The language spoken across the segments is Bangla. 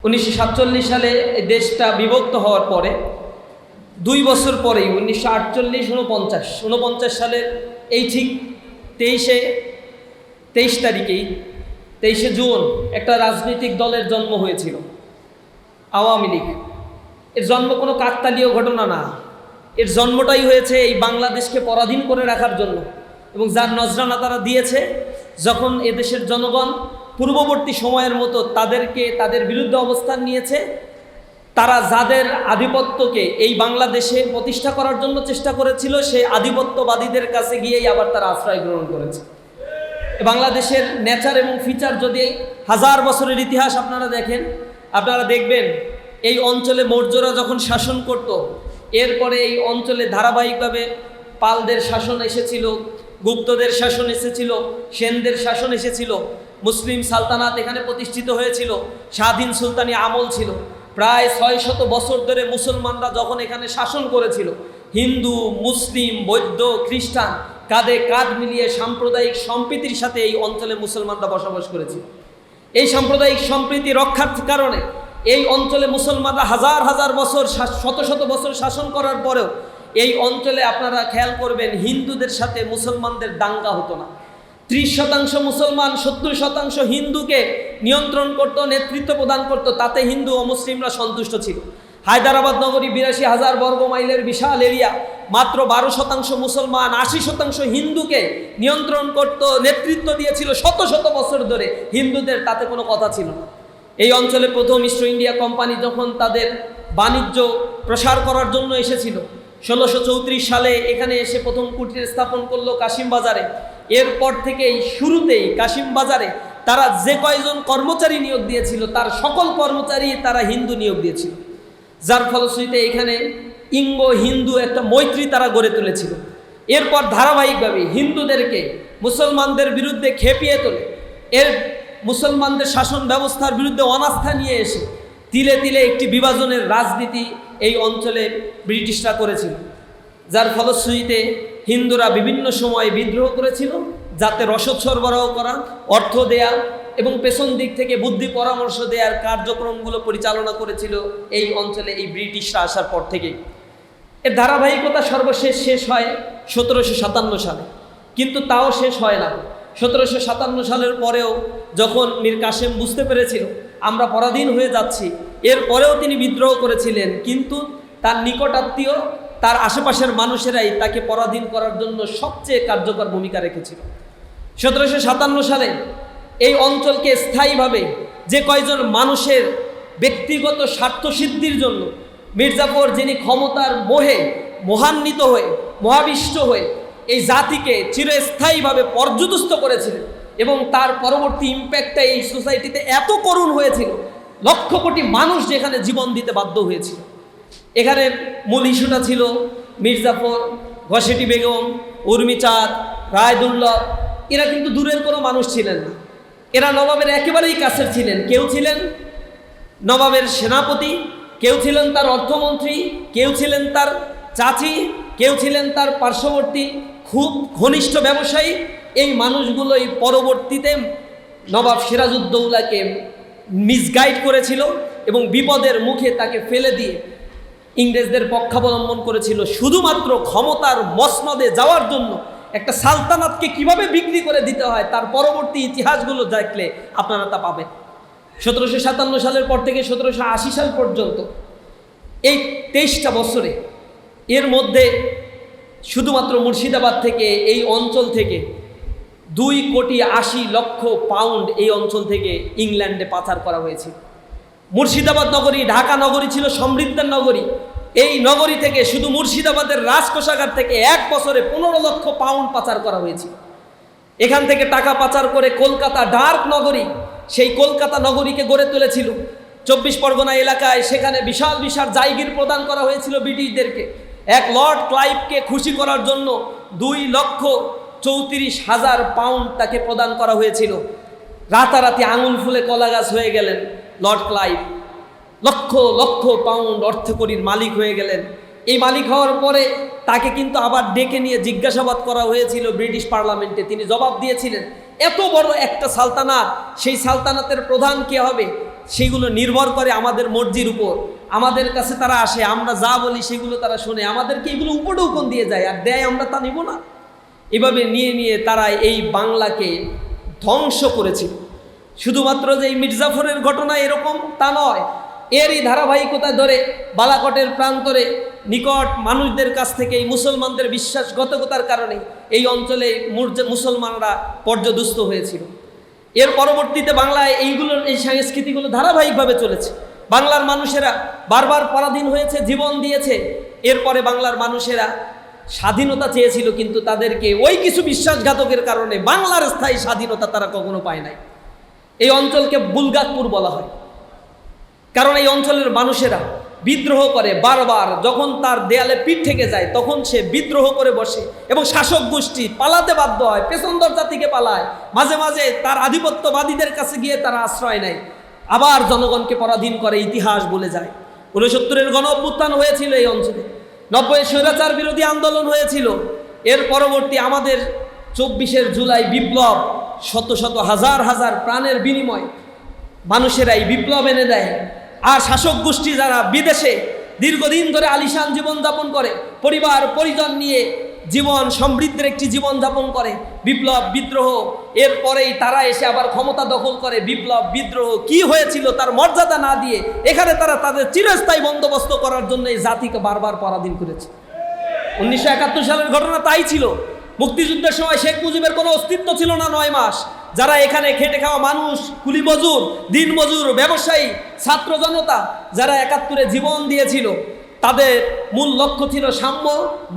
1947 সালে এই দেশটা বিভক্ত হওয়ার পরে 2 বছর পরেই 1948-49 সালের এই ঠিক 23 তারিখেই 23 জুন একটা রাজনৈতিক দলের জন্ম হয়েছিল, আওয়ামী লীগ। এর জন্ম কোনো কাকতালীয় ঘটনা না, এর জন্মটাই হয়েছে এই বাংলাদেশকে পরাধীন করে রাখার জন্য, এবং যার নজরানা তারা দিয়েছে যখন এদেশের জনগণ পূর্ববর্তী সময়ের মতো তাদের বিরুদ্ধে অবস্থান নিয়েছে। তারা যাদের আধিপত্যকে এই বাংলাদেশে প্রতিষ্ঠা করার জন্য চেষ্টা করেছিল, সেই আধিপত্যবাদীদের কাছে গিয়েই আবার তারা আশ্রয় গ্রহণ করেছে। বাংলাদেশের নেচার এবং ফিচার যদি 1000 বছরের ইতিহাস আপনারা দেখেন, আপনারা দেখবেন এই অঞ্চলে মৌর্যরা যখন শাসন করত, এরপরে এই অঞ্চলে ধারাবাহিকভাবে পালদের শাসন এসেছিল, গুপ্তদের শাসন এসেছিল, সেনদের শাসন এসেছিল, মুসলিম সালতানাত এখানে প্রতিষ্ঠিত হয়েছিল, স্বাধীন সুলতানি আমল ছিল। প্রায় 600 বছর ধরে মুসলমানরা যখন এখানে শাসন করেছিল, হিন্দু, মুসলিম, বৌদ্ধ, খ্রিস্টান কাঁধে কাঁধ মিলিয়ে সাম্প্রদায়িক সম্প্রীতির সাথে এই অঞ্চলে মুসলমানরা বসবাস করেছিল। এই সাম্প্রদায়িক সম্প্রীতি রক্ষার কারণে এই অঞ্চলে মুসলমানরা হাজার হাজার বছর, শত শত বছর শাসন করার পরেও এই অঞ্চলে আপনারা খেয়াল করবেন হিন্দুদের সাথে মুসলমানদের দাঙ্গা হতো না। 30% মুসলমান 70% হিন্দুকে নিয়ন্ত্রণ করত, নেতৃত্ব প্রদান করত, তাতে হিন্দু ও মুসলিমরা সন্তুষ্ট ছিল। হায়দ্রাবাদ নগরী 82,000 বর্গ মাইলের বিশাল এরিয়া, মাত্র 12% মুসলমান 80% হিন্দুকে নিয়ন্ত্রণ করত, নেতৃত্ব দিয়েছিল শত শত বছর ধরে। হিন্দুদের তাতে কোনো কথা ছিল না। এই অঞ্চলে প্রথম ইস্ট ইন্ডিয়া কোম্পানি যখন তাদের বাণিজ্য প্রসার করার জন্য এসেছিল, 1634 সালে এখানে এসে প্রথম কুটির স্থাপন করলো কাশিম বাজারে। এরপর থেকেই শুরুতেই কাশিম বাজারে তারা যে কয়জন কর্মচারী নিয়োগ দিয়েছিল, তার সকল কর্মচারী তারা হিন্দু নিয়োগ দিয়েছিল, যার ফলশ্রুতিতে এখানে ইঙ্গ হিন্দু একটা মৈত্রী তারা গড়ে তুলেছিল। এরপর ধারাবাহিকভাবে হিন্দুদেরকে মুসলমানদের বিরুদ্ধে খেপিয়ে তোলে, মুসলমানদের শাসন ব্যবস্থার বিরুদ্ধে অনাস্থা নিয়ে এসে তিলে তিলে একটি বিভাজনের রাজনীতি এই অঞ্চলে ব্রিটিশরা করেছিল, যার ফলশ্রুতিতে হিন্দুরা বিভিন্ন সময় বিদ্রোহ করেছিল, যাতে রসদ সরবরাহ করা, অর্থ দেয়া এবং পেছন দিক থেকে বুদ্ধি পরামর্শ দেওয়ার কার্যক্রমগুলো পরিচালনা করেছিল এই অঞ্চলে এই ব্রিটিশরা আসার পর থেকে। এর ধারাবাহিকতা সর্বশেষ শেষ হয় 1757 সালে, কিন্তু তাও শেষ হয় না। 1757 সালের পরেও যখন মীর কাসেম বুঝতে পেরেছিল আমরা পরাধীন হয়ে যাচ্ছি, এরপরেও তিনি বিদ্রোহ করেছিলেন, কিন্তু তার নিকটাত্মীয়, তার আশেপাশের মানুষেরাই তাকে পরাধীন করার জন্য সবচেয়ে কার্যকর ভূমিকা রেখেছিল। 1757 সালে এই অঞ্চলকে স্থায়ীভাবে যে কয়জন মানুষের ব্যক্তিগত স্বার্থসিদ্ধির জন্য মির্জাফর, যিনি ক্ষমতার মোহে মোহান্বিত হয়ে, মহাবিষ্ট হয়ে এই জাতিকে চিরস্থায়ীভাবে পর্যুদস্ত করেছিলেন, এবং তার পরবর্তী ইম্প্যাক্টটা এই সোসাইটিতে এত করুণ হয়েছিল, লক্ষ কোটি মানুষ যেখানে জীবন দিতে বাধ্য হয়েছিল। এখানে মূল ইস্যুটা ছিল মির্জাফর, ঘসেটি বেগম, উর্মিচাঁদ, রায়দুল্লভ। এরা কিন্তু দূরের কোনো মানুষ ছিলেন না, এরা নবাবের একেবারেই কাছের ছিলেন। কেউ ছিলেন নবাবের সেনাপতি, কেউ ছিলেন তার অর্থমন্ত্রী, কেউ ছিলেন তার চাচি, কেউ ছিলেন তার পার্শ্ববর্তী খুব ঘনিষ্ঠ ব্যবসায়ী। এই মানুষগুলোই পরবর্তীতে নবাব সিরাজউদ্দৌলাকে মিসগাইড করেছিল এবং বিপদের মুখে তাকে ফেলে দিয়ে ইংরেজদের পক্ষাবলম্বন করেছিল, শুধুমাত্র ক্ষমতার মসনদে যাওয়ার জন্য। একটা সালতানাতকে কিভাবে বিক্রি করে দিতে হয় তার পরবর্তী ইতিহাসগুলো দেখলে আপনারা তা পাবেন। 1757 সালের পর থেকে 1780 সাল পর্যন্ত এই 23টা বছরে এর মধ্যে শুধুমাত্র মুর্শিদাবাদ থেকে, এই অঞ্চল থেকে 2,80,00,000 পাউন্ড এই অঞ্চল থেকে ইংল্যান্ডে পাচার করা হয়েছে। মুর্শিদাবাদ নগরী, ঢাকা নগরী ছিল সমৃদ্ধের নগরী। এই নগরী থেকে, শুধু মুর্শিদাবাদের রাজকোষাগার থেকে 1 বছরে 15 লক্ষ পাউন্ড পাচার করা হয়েছে। এখান থেকে টাকা পাচার করে কলকাতা, ডার্ক নগরী, সেই কলকাতা নগরীকে গড়ে তুলেছিল। 24 পরগনা এলাকায় সেখানে বিশাল বিশাল জায়গির প্রদান করা হয়েছিল ব্রিটিশদেরকে। এক লর্ড ক্লাইভকে খুশি করার জন্য 2,34,000 পাউন্ড তাকে প্রদান করা হয়েছিল। রাতারাতি আঙুল ফুলে কলা গাছ হয়ে গেলেন Lord Clive, lakh lakh pound অর্থকরীর মালিক হয়ে গেলেন। এই মালিক হওয়ার পরে তাকে কিন্তু আবার ডেকে নিয়ে জিজ্ঞাসাবাদ করা হয়েছিল ব্রিটিশ পার্লামেন্টে। তিনি জবাব দিয়েছিলেন, এত বড় একটা সালতানাত, সেই সালতানাতের প্রধান কে হবে? সেগুলো নির্ভর করে আমাদের মর্জির উপর। আমাদের কাছে তারা আসে, আমরা যা বলি সেগুলো তারা শোনে, আমাদেরকে এগুলো উপঢৌকন দিয়ে যায় আর দেয়, আমরা তা নিব না। এভাবে নিয়ে নিয়ে তারা এই বাংলাকে ধ্বংস করেছিল। শুধুমাত্র যে এই মির্জাফরের ঘটনা এরকম তা নয়, এরই ধারাবাহিকতা ধরে বালাকটের প্রান্তরে নিকট মানুষদের কাছ থেকে এই মুসলমানদের বিশ্বাসঘাতকতার কারণে এই অঞ্চলে মুসলমানরা পর্যদুস্ত হয়েছিল। এর পরবর্তীতে বাংলায় এইগুলোর এই সংস্কৃতিগুলো ধারাবাহিকভাবে চলেছে। বাংলার মানুষেরা বারবার পরাধীন হয়েছে, জীবন দিয়েছে। এরপরে বাংলার মানুষেরা স্বাধীনতা চেয়েছিল, কিন্তু তাদেরকে ওই কিছু বিশ্বাসঘাতকের কারণে বাংলার স্থায়ী স্বাধীনতা তারা কখনো পায় নাই। এই অঞ্চলকে বুলগাতপুর বলা হয়, কারণ এই অঞ্চলের মানুষেরা বিদ্রোহ করে বারবার। যখন তার দেয়ালে পিঠ থেকে যায় তখন সে বিদ্রোহ করে বসে এবং শাসক গোষ্ঠী পালাতে বাধ্য হয়, পেছন দরজা থেকে পালায়। মাঝে মাঝে তার আধিপত্যবাদীদের কাছে গিয়ে তারা আশ্রয় নেয়, আবার জনগণকে পরাধীন করে, ইতিহাস বলে যায়। 69-এর গণ অভ্যুত্থান হয়েছিল এই অঞ্চলে, 90-এর স্বৈরাচার বিরোধী আন্দোলন হয়েছিল। এর পরবর্তী আমাদের 24 জুলাই বিপ্লব, শত শত হাজার হাজার প্রাণের বিনিময় মানুষেরা এই বিপ্লব এনে দেয়। আর শাসক গোষ্ঠী যারা বিদেশে দীর্ঘদিন ধরে আলিশান জীবনযাপন করে, পরিবার পরিজন নিয়ে জীবন সমৃদ্ধের একটি জীবন যাপন করে, বিপ্লব বিদ্রোহ এরপরেই তারা এসে আবার ক্ষমতা দখল করে। বিপ্লব বিদ্রোহ কি হয়েছিল তার মর্যাদা না দিয়ে এখানে তারা তাদের চিরস্থায়ী বন্দোবস্ত করার জন্য এই জাতিকে বারবার পরাধীন করেছে। 1971 সালের ঘটনা তাই ছিল। মুক্তিযুদ্ধের সময় শেখ মুজিবের কোনো অস্তিত্ব ছিল না 9 মাস। যারা এখানে খেটে খাওয়া মানুষ, কুলি মজুর, দিন মজুর, ব্যবসায়ী, ছাত্র জনতা, যারা 71-এ জীবন দিয়েছিল, তাদের মূল লক্ষ্য ছিল সাম্য,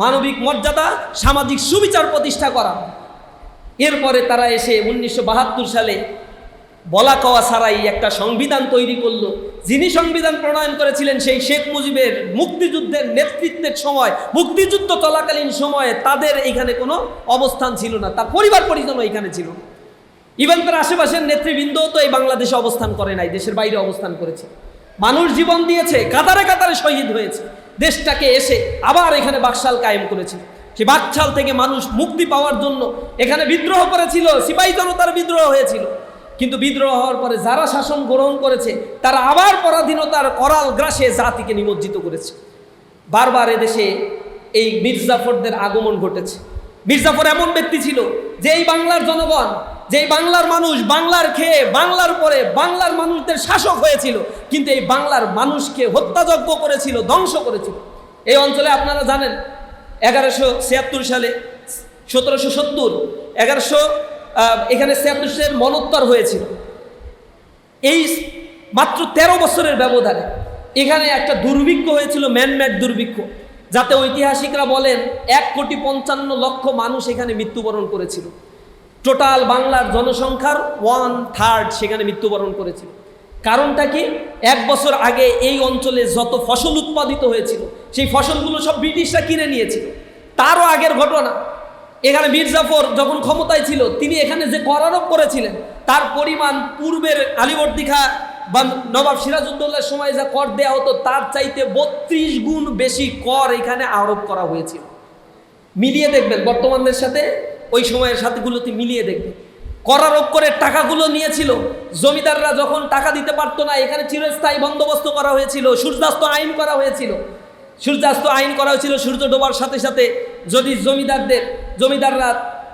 মানবিক মর্যাদা, সামাজিক সুবিচার প্রতিষ্ঠা করা। এরপরে তারা এসে 1972 সালে বলা কওয়া ছাড়াই একটা সংবিধান তৈরি করলো। যিনি সংবিধান প্রণয়ন করেছিলেন সেই শেখ মুজিবের মুক্তিযুদ্ধের নেতৃত্বের সময়, মুক্তিযুদ্ধ চলাকালীন সময়ে তাদের এখানে কোনো অবস্থান ছিল না, তার পরিবার পরিজনও এখানে ছিল না। ইভেন তার আশেপাশের নেতৃবৃন্দও তো এই বাংলাদেশে অবস্থান করে নাই, দেশের বাইরে অবস্থান করেছে। মানুষ জীবন দিয়েছে, কাতারে কাতারে শহীদ হয়েছে, দেশটাকে এসে আবার এখানে বাকশাল কায়েম করেছে। সে বাকশাল থেকে মানুষ মুক্তি পাওয়ার জন্য এখানে বিদ্রোহ করেছিল, সিপাহী জনতার বিদ্রোহ হয়েছিল। কিন্তু বিদ্রোহ হওয়ার পরে যারা শাসন গ্রহণ করেছে তারা আবার পরাধীনতার করাল গ্রাসে জাতিকে নিমজ্জিত করেছে। বারবার এদেশে এই মির্জাফরদের আগমন ঘটেছে। মির্জাফর এমন ব্যক্তি ছিল যে এই বাংলার জনগণ, যে বাংলার মানুষ, বাংলার খেয়ে বাংলার পরে বাংলার মানুষদের শাসক হয়েছিল, কিন্তু এই বাংলার মানুষকে হত্যাযজ্ঞ করেছিল, ধ্বংস করেছিল। এই অঞ্চলে আপনারা জানেন 1176 সালে 1770 এখানে 76 মনোত্তর হয়েছিল। এই মাত্র 13 বছরের ব্যবধানে এখানে একটা দুর্ভিক্ষ হয়েছিল, ম্যানমেড দুর্ভিক্ষ, যাতে ঐতিহাসিকরা বলেন 1,55,00,000 মানুষ এখানে মৃত্যুবরণ করেছিল। টোটাল বাংলার জনসংখ্যার 1/3 সেখানে মৃত্যুবরণ করেছিল। কারণটা কি? 1 বছর আগে এই অঞ্চলে যত ফসল উৎপাদিত হয়েছিল সেই ফসলগুলো সব ব্রিটিশরা কিনে নিয়েছিল। তারও আগের ঘটনা, এখানে মির্জাফর যখন ক্ষমতায় ছিল তিনি এখানে যে কর আরোপ করেছিলেন তার পরিমাণ পূর্বের আলীবর্দী খাঁ বা নবাব সিরাজউদ্দৌলার সময় যা কর দেওয়া হতো তার চাইতে 32 গুণ বেশি কর এখানে আরোপ করা হয়েছিল। মিলিয়ে দেখবেন বর্তমানের সাথে ওই সময়ের সাথেগুলোতে মিলিয়ে দেখবেন। কর আরোপ করে টাকাগুলো নিয়েছিল। জমিদাররা যখন টাকা দিতে পারতো না এখানে চিরস্থায়ী বন্দোবস্ত করা হয়েছিল, সূর্যাস্ত আইন করা হয়েছিল। সূর্য ডোবার সাথে সাথে যদি জমিদাররা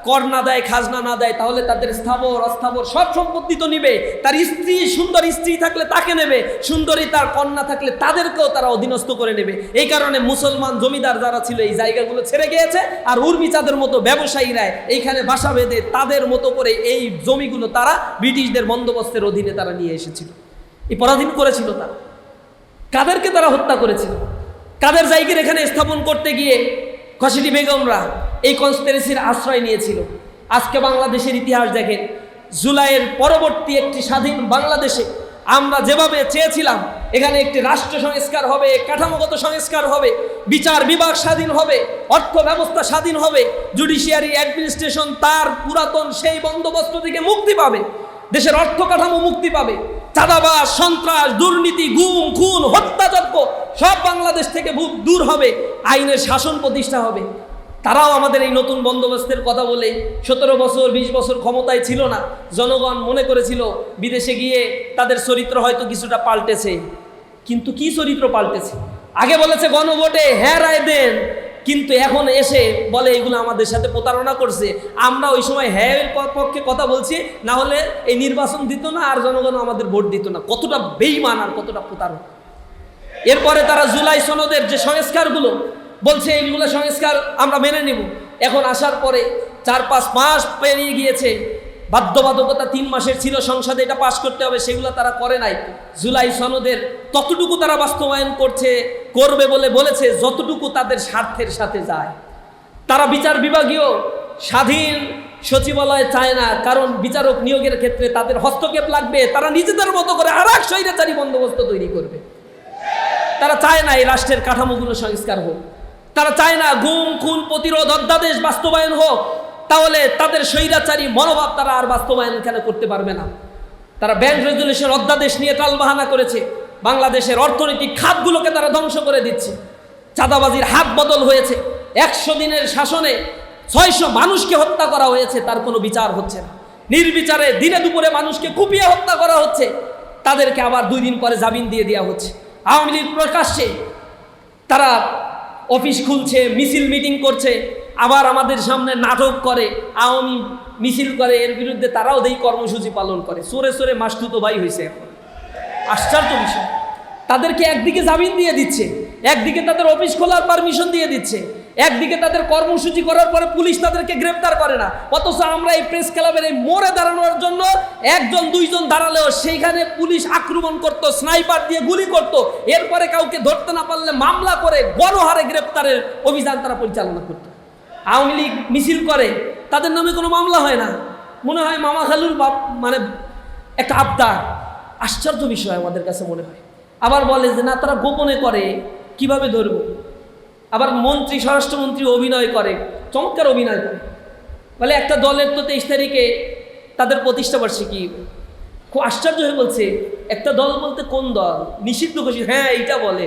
কর না দেয়, খাজনা না দেয়, তাহলে তাদের স্থাবর অস্থাবর সব সম্পত্তি তো নিবে। তার স্ত্রী, সুন্দর স্ত্রী থাকলে তাকে নেবে, সুন্দরী তার কন্যা থাকলে তাদেরকেও তারা অধীনস্থ করে নেবে। এই কারণে মুসলমান জমিদার যারা ছিল এই জায়গাগুলো ছেড়ে গিয়েছে, আর উর্মিচাঁদের মতো ব্যবসায়ীরা এইখানে বাসা বেঁধে তাদের মতো করে এই জমিগুলো তারা ব্রিটিশদের বন্দোবস্তের অধীনে তারা নিয়ে এসেছিল। এই পরাধীন করেছিল তারা। কাদেরকে তারা হত্যা করেছিল? কাদের জায়গার এখানে স্থাপন করতে গিয়ে খসিটি বেগমরা এই কনস্পিরেসির আশ্রয় নিয়েছিল। আজকে বাংলাদেশের ইতিহাস দেখেন, জুলাইয়ের পরবর্তী একটি স্বাধীন বাংলাদেশে আমরা যেভাবে চেয়েছিলাম এখানে একটি রাষ্ট্র সংস্কার হবে, কাঠামোগত সংস্কার হবে, বিচার বিভাগ স্বাধীন হবে, অর্থ ব্যবস্থা স্বাধীন হবে, জুডিশিয়ারি অ্যাডমিনিস্ট্রেশন তার পুরাতন সেই বন্দোবস্ত থেকে মুক্তি পাবে, দেশের অর্থ কাঠামো মুক্তি পাবে, চাঁদাবাজ, সন্ত্রাস, দুর্নীতি, গুম, খুন, হত্যাযজ্ঞ সব বাংলাদেশ থেকে দূর হবে, আইনের শাসন প্রতিষ্ঠা হবে। তারাও আমাদের এই নতুন বন্দোবস্তের কথা বলে 17 বছর 20 বছর ক্ষমতায় ছিল না, জনগণ মনে করেছিল বিদেশে গিয়ে তাদের চরিত্র হয়তো কিছুটা পাল্টেছে। কিন্তু কি চরিত্র পাল্টেছে? আগে বলেছে গণভোটে হ্যাঁ রায় দেন, কিন্তু এখন এসে বলে এগুলো আমাদের সাথে প্রতারণা করছে। আমরা ওই সময় হ্যাঁ এর পক্ষে কথা বলছি, না হলে এই নির্বাচন দিত না আর জনগণ আমাদের ভোট দিত না। কতটা বেঈমান আর কতটা প্রতারণা। এরপরে তারা জুলাই সনদের যে সংস্কারগুলো বলছে, এইগুলো সংস্কার আমরা মেনে নেব। এখন আসার পরে 4-5 মাস পেরিয়ে গিয়েছে, বাধ্যবাধকতা 3 মাসের ছিল সংসদে এটা পাশ করতে হবে, সেগুলো তারা করে নাই। জুলাই সনদের ততটুকু তারা বাস্তবায়ন করবে বলে বলেছে যতটুকু তাদের স্বার্থের সাথে যায়। তারা বিচার বিভাগীয় স্বাধীন সচিবালয় চায় না, কারণ বিচারক নিয়োগের ক্ষেত্রে তাদের হস্তক্ষেপ লাগবে। তারা নিজেদের মতো করে আর এক স্বৈরাচারী বন্দোবস্ত তৈরি করবে। তারা চায় না এই রাষ্ট্রের কাঠামোগুলো সংস্কার হোক। তারা চায় না গুম খুন প্রতিরোধ অধ্যাদেশ বাস্তবায়ন হোক। তাহলে তাদের স্বৈরাচারী মনোভাব তারা আর বাস্তবায়ন কেন করতে পারবে না? তারা ব্যাংক রেজুলেশন অধ্যাদেশ নিয়ে টালবাহানা করেছে। বাংলাদেশের অর্থনৈতিক খাতগুলোকে তারা ধ্বংস করে দিচ্ছে। চাঁদাবাজির হাত বদল হয়েছে। 100 দিনের শাসনে 600 মানুষকে হত্যা করা হয়েছে, তার কোনো বিচার হচ্ছে না। নির্বিচারে দিনে দুপুরে মানুষকে কুপিয়ে হত্যা করা হচ্ছে, তাদেরকে আবার 2 দিন পরে জামিন দিয়ে দেওয়া হচ্ছে। আওয়ামী লীগ প্রকাশ্যে তারা অফিস খুলছে, মিছিল মিটিং করছে, আবার আমাদের সামনে নাটক করে, আওয়ামী মিছিল করে, এর বিরুদ্ধে তারাও দেই কর্মসূচি পালন করে। সরে সরে মাসতুতো ভাই হয়েছে। এখন আশ্চর্য বিষয়, তাদেরকে একদিকে জামিন দিয়ে দিচ্ছে, একদিকে তাদের অফিস খোলার পারমিশন দিয়ে দিচ্ছে, একদিকে তাদের কর্মসূচি করার পরে পুলিশ তাদেরকে গ্রেপ্তার করে না। অথচ আমরা এই প্রেস ক্লাবের এই মোড়ে দাঁড়ানোর জন্য 1-2 জন দাঁড়ালেও সেইখানে পুলিশ আক্রমণ করত, স্নাইপার দিয়ে গুলি করত। এরপরে কাউকে ধরতে না পারলে মামলা করে গণহারে গ্রেপ্তারের অভিযান তারা পরিচালনা করত। আওয়ামী লীগ মিছিল করে, তাদের নামে কোনো মামলা হয় না। মনে হয় মামা খালুর বাপ, মানে একটা আবদার। আশ্চর্য বিষয় আমাদের কাছে মনে হয়। আবার বলে যে না, তারা গোপনে করে, কিভাবে ধরব? আবার মন্ত্রী, স্বরাষ্ট্রমন্ত্রী অভিনয় করে, চমৎকার অভিনয় করে। বলে একটা দলের তো 23 তারিখে তাদের প্রতিষ্ঠাবার্ষিকী। খুব আশ্চর্য হয়ে বলছে, একটা দল বলতে কোন দল? নিষিদ্ধ ঘোষিত। হ্যাঁ, এইটা বলে।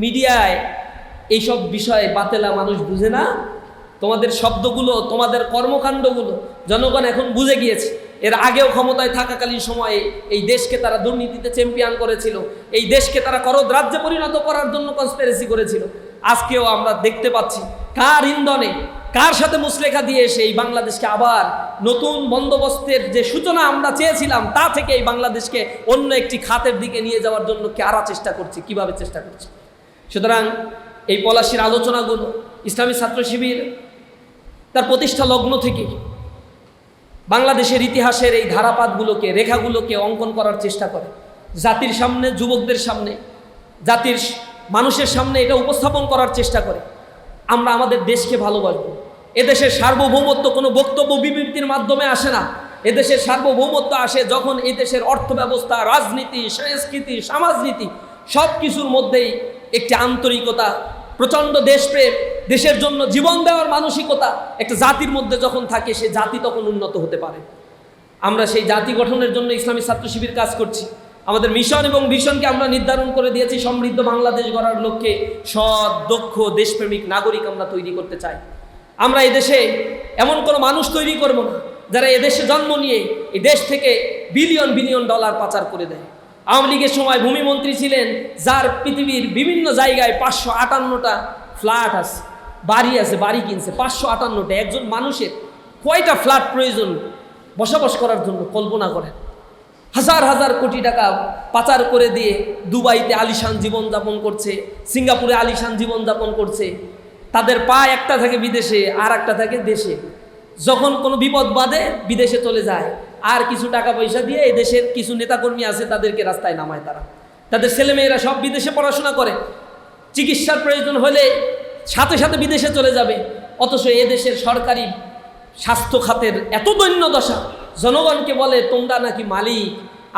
মিডিয়ায় এইসব বিষয় বাতেলা মানুষ বুঝে না। তোমাদের শব্দগুলো, তোমাদের কর্মকাণ্ডগুলো জনগণ এখন বুঝে গিয়েছে। এর আগেও ক্ষমতায় থাকাকালীন সময়ে এই দেশকে তারা দুর্নীতিতে চ্যাম্পিয়ন করেছিল, এই দেশকে তারা করদ রাজ্যে পরিণত করার জন্য কনস্পিরেসি করেছিল। আজকেও আমরা দেখতে পাচ্ছি কার ইন্ধনে, কার সাথে মুসলেখা দিয়ে এসে এই বাংলাদেশকে আবার নতুন বন্দোবস্তের যে সূচনা আমরা চেয়েছিলাম, তা থেকে এই বাংলাদেশকে অন্য একটি খাতের দিকে নিয়ে যাওয়ার জন্য কারা চেষ্টা করছে, কিভাবে চেষ্টা করছে। সুতরাং এই পলাশির আলোচনাগুলো ইসলামী ছাত্র শিবির তার প্রতিষ্ঠা লগ্ন থেকে বাংলাদেশের ইতিহাসের এই ধারাপাতগুলোকে, রেখাগুলোকে অঙ্কন করার চেষ্টা করে। জাতির সামনে, যুবকদের সামনে, জাতির মানুষের সামনে এটা উপস্থাপন করার চেষ্টা করে। আমরা আমাদের দেশকে ভালোবাসবো। এদেশের সার্বভৌমত্ব কোনো বক্তব্য বিবৃতির মাধ্যমে আসে না। এদেশের সার্বভৌমত্ব আসে যখন এই দেশের অর্থ ব্যবস্থা, রাজনীতি, সংস্কৃতি, সমাজনীতি সব কিছুর মধ্যেই একটি আন্তরিকতা, প্রচণ্ড দেশপ্রেম, দেশের জন্য জীবন দেওয়ার মানসিকতা একটা জাতির মধ্যে যখন থাকে, সে জাতি তখন উন্নত হতে পারে। আমরা সেই জাতি গঠনের জন্য ইসলামী ছাত্র শিবির কাজ করছি। আমাদের মিশন এবং ভিশনকে আমরা নির্ধারণ করে দিয়েছি, সমৃদ্ধ বাংলাদেশ গড়ার লক্ষ্যে সৎ, দক্ষ, দেশপ্রেমিক নাগরিক আমরা তৈরি করতে চাই। আমরা এই দেশে এমন কোনো মানুষ তৈরি করব না যারা এদেশে জন্ম নিয়ে এই দেশ থেকে বিলিয়ন বিলিয়ন ডলার পাচার করে দেয়। আওয়ামী লীগের সময় ভূমিমন্ত্রী ছিলেন যার পৃথিবীর বিভিন্ন জায়গায় 558টা ফ্ল্যাট আছে, বাড়ি আছে, বাড়ি কিনছে 558টা। একজন মানুষের কয়টা ফ্ল্যাট প্রয়োজন বসবাস করার জন্য কল্পনা করেন। হাজার হাজার কোটি টাকা পাচার করে দিয়ে দুবাইতে আলিশান জীবনযাপন করছে, সিঙ্গাপুরে আলিশান জীবনযাপন করছে। তাদের পা একটা থাকে বিদেশে, আর একটা থাকে দেশে। যখন কোনো বিপদ বাধে বিদেশে চলে যায়, আর কিছু টাকা পয়সা দিয়ে এদেশের কিছু নেতাকর্মী আছে তাদেরকে রাস্তায় নামায়। তাদের ছেলেমেয়েরা সব বিদেশে পড়াশোনা করে, চিকিৎসার প্রয়োজন হলে সাথে সাথে বিদেশে চলে যাবে। অথচ এদেশের সরকারি স্বাস্থ্য খাতের এত দৈন্য দশা, জনগণকে বলে তোমরা নাকি মালিক,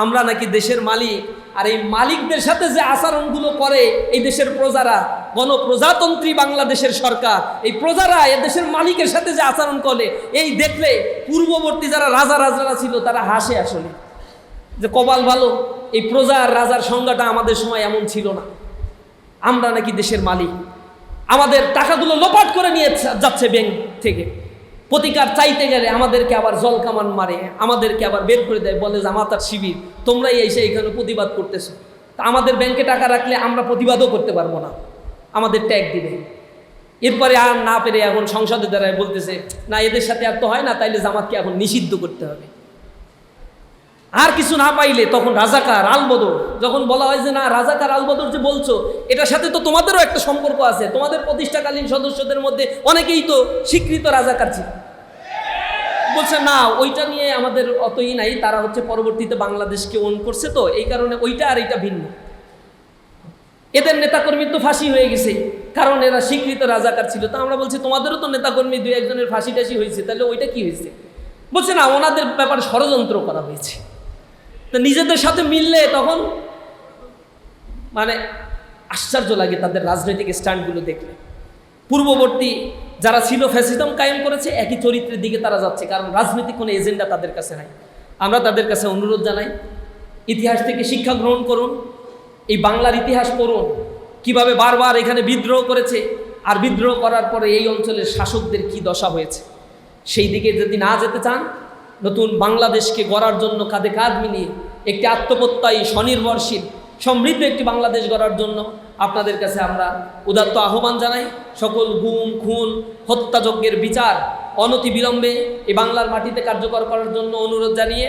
আমরা নাকি দেশের মালিক। আর এই মালিকদের সাথে যে আচরণগুলো করে এই দেশের প্রজারা, গণপ্রজাতন্ত্রী বাংলাদেশের সরকার, এই প্রজারা এদেশের মালিকের সাথে যে আচরণ করে, এই দেখলে পূর্ববর্তী যারা রাজারা ছিল তারা হাসে আসলে, যে কপাল ভালো, এই প্রজা আর রাজার সংজ্ঞাটা আমাদের সময় এমন ছিল না। আমরা নাকি দেশের মালিক, আমাদের টাকাগুলো লোপাট করে নিয়ে যাচ্ছে ব্যাংক থেকে। প্রতিকার চাইতে গেলে আমাদেরকে আবার জল কামান মারে, আমাদেরকে আবার বের করে দেয়, বলে জামাতার শিবির, তোমরাই এসে এখানে প্রতিবাদ করতেছো। তা আমাদের ব্যাংকে টাকা রাখলে আমরা প্রতিবাদও করতে পারবো না, আমাদের ট্যাগ দিবে। এরপরে আর না পেরে এখন সংসদের দ্বারা বলতেছে না এদের সাথে আর তো হয় না, তাইলে জামাতকে এখন নিষিদ্ধ করতে হবে। আর কিছু না পাইলে তখন রাজাকার আলবদর, যখন বলা হয় যে না রাজাকার আলবদর যে বলছো, এটার সাথে তো তোমাদেরও একটা সম্পর্ক আছে, তোমাদের প্রতিষ্ঠাকালীন সদস্যদের মধ্যে অনেকেই তো স্বীকৃত রাজাকার ছিল। বলছে না ওইটা নিয়ে আমাদের অতই নাই, তারা হচ্ছে পরবর্তীতে বাংলাদেশকে ওন করছে, তো এই কারণে ওইটা আর এইটা ভিন্ন। এদের নেতাকর্মীর তো ফাঁসি হয়ে গেছে, কারণ এরা স্বীকৃত রাজাকার ছিল। তা আমরা বলছি তোমাদেরও তো নেতাকর্মী দুই একজনের ফাঁসি টাসি হয়েছে, তাহলে ওইটা কি হয়েছে? বলছে না ওনাদের ব্যাপারে ষড়যন্ত্র করা হয়েছে। তো নিজেদের সাথে মিললে তখন মানে আশ্চর্য লাগে তাদের রাজনৈতিক স্ট্যান্ডগুলো দেখলে। পূর্ববর্তী যারা ছিল ফ্যাসিজম কায়েম করেছে, একই চরিত্রের দিকে তারা যাচ্ছে, কারণ রাজনৈতিক কোনো এজেন্ডা তাদের কাছে নাই। আমরা তাদের কাছে অনুরোধ জানাই, ইতিহাস থেকে শিক্ষা গ্রহণ করুন, এই বাংলার ইতিহাস পড়ুন, কিভাবে বারবার এখানে বিদ্রোহ করেছে, আর বিদ্রোহ করার পরে এই অঞ্চলের শাসকদের কি দশা হয়েছে। সেই দিকে যদি না যেতে চান, নতুন বাংলাদেশকে গড়ার জন্য কাঁধে কাঁধ মিলিয়ে একটি আত্মপ্রত্যয়ী, স্বনির্ভরশীল, সমৃদ্ধ একটি বাংলাদেশ গড়ার জন্য আপনাদের কাছে আমরা উদাত্ত আহ্বান জানাই। সকল গুম খুন হত্যাযজ্ঞের বিচার অনতি বিলম্বে এই বাংলার মাটিতে কার্যকর করার জন্য অনুরোধ জানিয়ে